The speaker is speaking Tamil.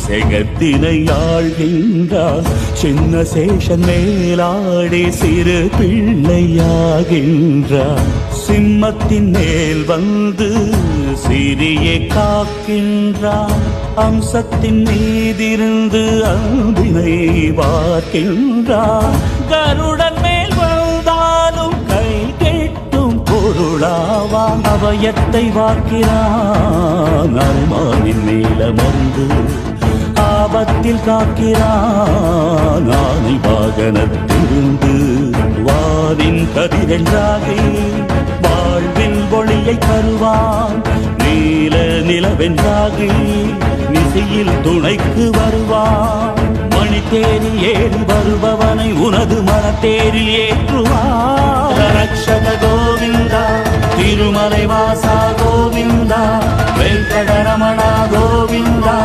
செகத்தினை ஆழ்கின்றான். சின்ன சேஷன் மேலாடி சிறு பிள்ளையாகின்றான். சிம்மத்தின் மேல் வந்து சிறியை காக்கின்றான். அம்சத்தின் மீதிருந்து அன்பினை பார்க்கின்றான். கருடன் மேல் வந்தாலும் கை கெட்டும் பொருளாவான். அபயத்தை வாக்கிறான். அருமானின் மேலமர்ந்து ஆபத்தில் காக்கிறான். ஆனை வாகனத்திலிருந்து வானின் கதிரென்றாகி வாழ்வின் ஒளியை தருவான். நீல நிலவென்றாகி நிசையில் துணைக்கு வருவான். மணித்தேரில் ஏறி வருபவனை உனது மனத்தேரில் ஏற்றுவான். ரக்ஷக கோவிந்தா, திருமலை வாசா கோவிந்தா, வெங்கடரமணா கோவிந்தா.